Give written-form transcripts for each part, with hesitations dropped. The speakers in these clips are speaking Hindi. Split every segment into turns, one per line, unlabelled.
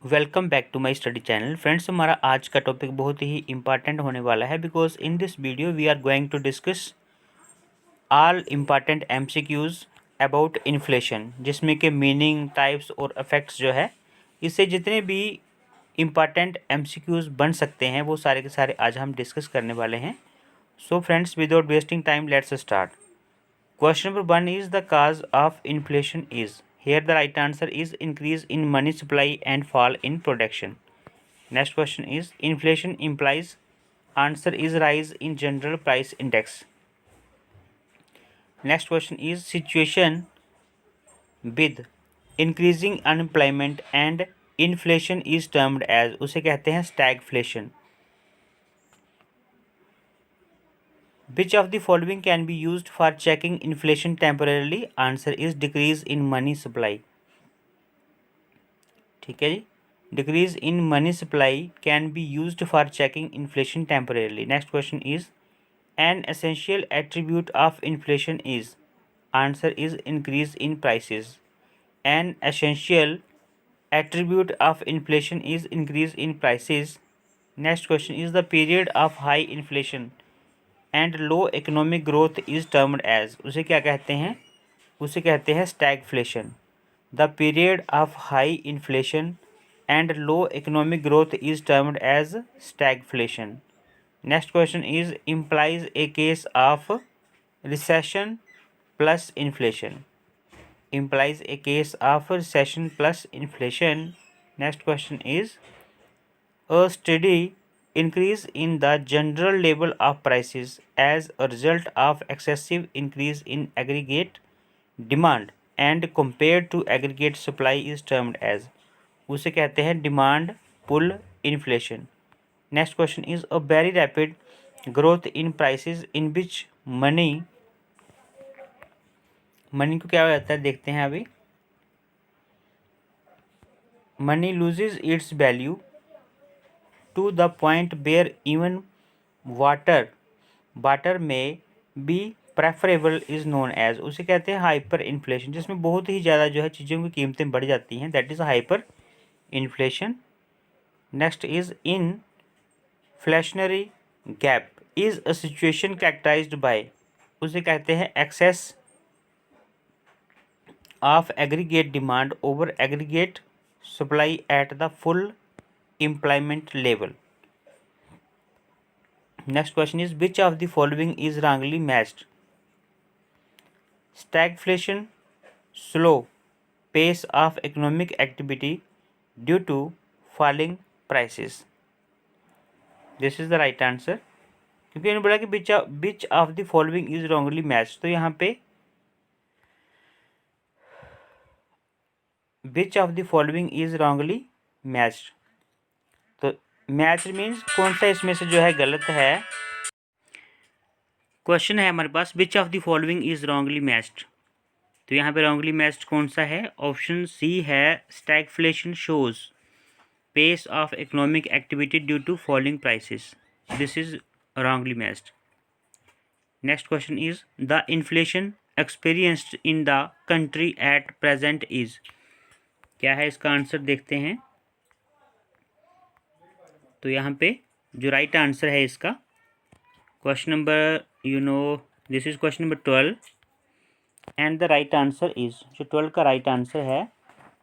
Welcome back to my study channel. Friends, हमारा आज का टॉपिक बहुत ही इंपॉर्टेंट होने वाला है because in this video we are going to discuss all important MCQs about inflation, जिसमें के मीनिंग, टाइप्स और इफेक्ट्स जो है, इससे जितने भी इम्पॉर्टेंट एमसीक्यूज बन सकते हैं वो सारे के सारे आज हम डिस्कस करने वाले हैं। So friends, without wasting time let's start. Question number 1 is the cause of inflation is. Here the right answer is increase in money supply and fall in production. Next question is inflation implies. Answer is rise in general price index. Next question is situation with increasing unemployment and inflation is termed as. उसे कहते हैं stagflation. Which of the following can be used for checking inflation temporarily? Answer is decrease in money supply. ठीक है जी, decrease in money supply can be used for checking inflation temporarily. Next question is an essential attribute of inflation is. Answer is increase in prices. An essential attribute of inflation is increase in prices. Next question is the period of high inflation and low economic growth is termed as. उसे क्या कहते हैं? उसे कहते हैं stagflation. The period of high inflation and low economic growth is termed as stagflation. Next question is implies a case of recession plus inflation. Implies a case of recession plus inflation. Next question is a steady increase in the general level of prices as a result of excessive increase in aggregate demand and compared to aggregate supply is termed as. उसे कहते हैं demand pull inflation. Next question is a very rapid growth in prices in which money को क्या हो जाता है देखते हैं अभी। Money loses its value to the point where even water may be preferable is known as. उसे कहते हैं हाइपर इन्फ्लेशन, जिसमें बहुत ही ज़्यादा जो है चीज़ों की कीमतें बढ़ जाती हैं, that is hyper inflation. Next is inflationary gap is a situation characterized by. उसे कहते हैं excess of aggregate demand over aggregate supply at the full employment level. Next question is which of the following is wrongly matched? Stagflation, slow pace of economic activity due to falling prices. This is the right answer. क्योंकि इन्होंने बोला कि which of the following is wrongly matched, तो यहाँ पे which of the following is wrongly matched, तो मैच मीन्स कौन सा इसमें से जो है गलत है। क्वेश्चन है हमारे पास which of the following is wrongly matched, तो यहाँ पे wrongly matched कौन सा है? ऑप्शन सी है stagflation shows pace of economic activity due to falling prices. This is wrongly matched. Next question is the inflation experienced in the country at present is. क्या है इसका आंसर देखते हैं। तो यहाँ पे जो राइट आंसर है इसका question number this is question number 12 and the right answer is, जो 12 का राइट आंसर है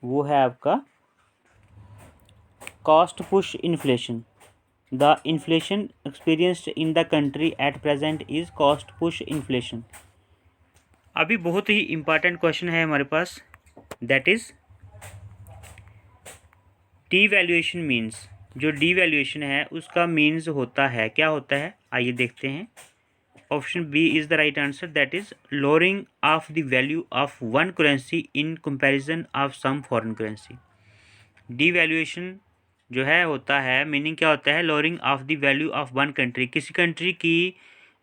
वो है आपका cost push inflation. The inflation experienced in the country at present is cost push inflation. अभी बहुत ही इम्पॉर्टेंट क्वेश्चन है हमारे पास, दैट इज डीवैल्यूएशन मीन्स। जो डीवैल्यूएशन है उसका मीन्स होता है, क्या होता है आइए देखते हैं। Option B is the right answer, that is lowering of the value of one currency in comparison of some foreign currency. Devaluation जो है होता है, मीनिंग क्या होता है? Lowering of the value of one country, किसी कंट्री की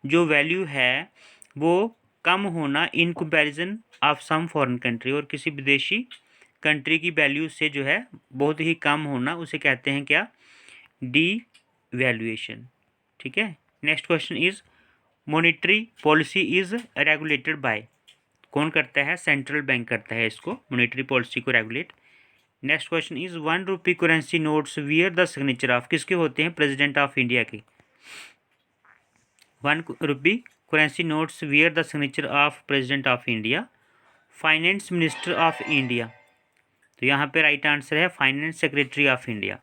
जो वैल्यू है वो कम होना in comparison of some foreign country, और किसी विदेशी कंट्री की वैल्यू से जो है बहुत ही कम होना, उसे कहते हैं क्या? डीवैल्यूएशन। ठीक है। Next question is monetary policy is regulated by. कौन करता है? सेंट्रल बैंक करता है इसको, मॉनेटरी पॉलिसी को regulate. Next question is 1 rupee currency notes wear the signature of, किसके होते हैं? प्रेसिडेंट ऑफ इंडिया के। 1 रुपी currency notes wear the signature of president of India, finance minister of India. तो यहाँ पे राइट आंसर है finance secretary of India.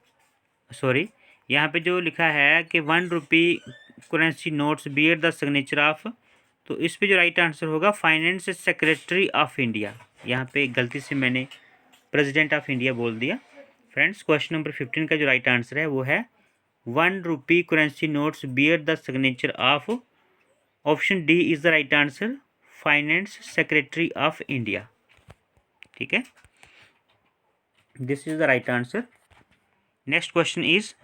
Sorry, यहाँ पे जो लिखा है कि 1 रुपी currency nodes bear the signature of, तो इस पे जो राइट आंसर होगा फाइनेंस सेक्रेटरी ऑफ इंडिया। यहाँ पे गलती से मैंने प्रेसिडेंट ऑफ इंडिया बोल दिया। फ्रेंड्स, क्वेश्चन नंबर 15 का जो राइट आंसर है वो है 1 रुपी currency nodes bear the signature of, option D is the right answer, finance secretary of India. ठीक है, this is the right answer. Next question is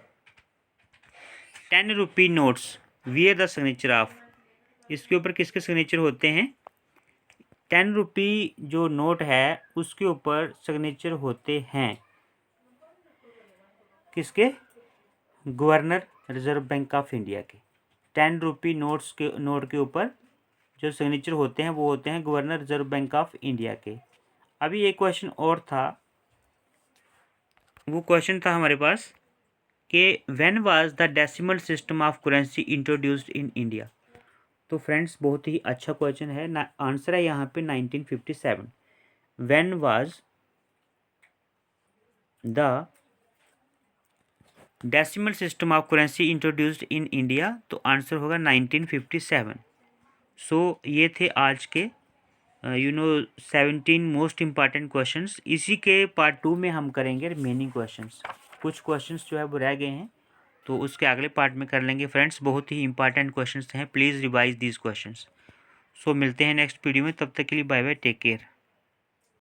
10 rupee notes wear the signature of, इसके ऊपर किसके सिग्नेचर होते हैं? 10 रुपी जो नोट है उसके ऊपर सिग्नेचर होते हैं किसके? Governor reserve bank of India के। 10 रुपी नोट के ऊपर जो सिग्नेचर होते हैं वो होते हैं governor reserve bank of India के। अभी एक क्वेश्चन और था, वो क्वेश्चन था हमारे पास कि when was the decimal system of currency introduced in India. तो फ्रेंड्स, बहुत ही अच्छा क्वेश्चन है। आंसर है यहाँ पे 1957। When was the decimal system of currency introduced in India, तो आंसर होगा 1957। सो ये थे आज के 17 मोस्ट इम्पॉर्टेंट क्वेश्चंस। इसी के पार्ट 2 में हम करेंगे रिमेनिंग क्वेश्चंस। कुछ क्वेश्चंस जो है वो रह गए हैं, तो उसके अगले पार्ट में कर लेंगे। फ्रेंड्स, बहुत ही इंपॉर्टेंट क्वेश्चंस हैं, प्लीज़ रिवाइज दीज क्वेश्चंस। सो मिलते हैं नेक्स्ट वीडियो में, तब तक के लिए बाय बाय, टेक केयर।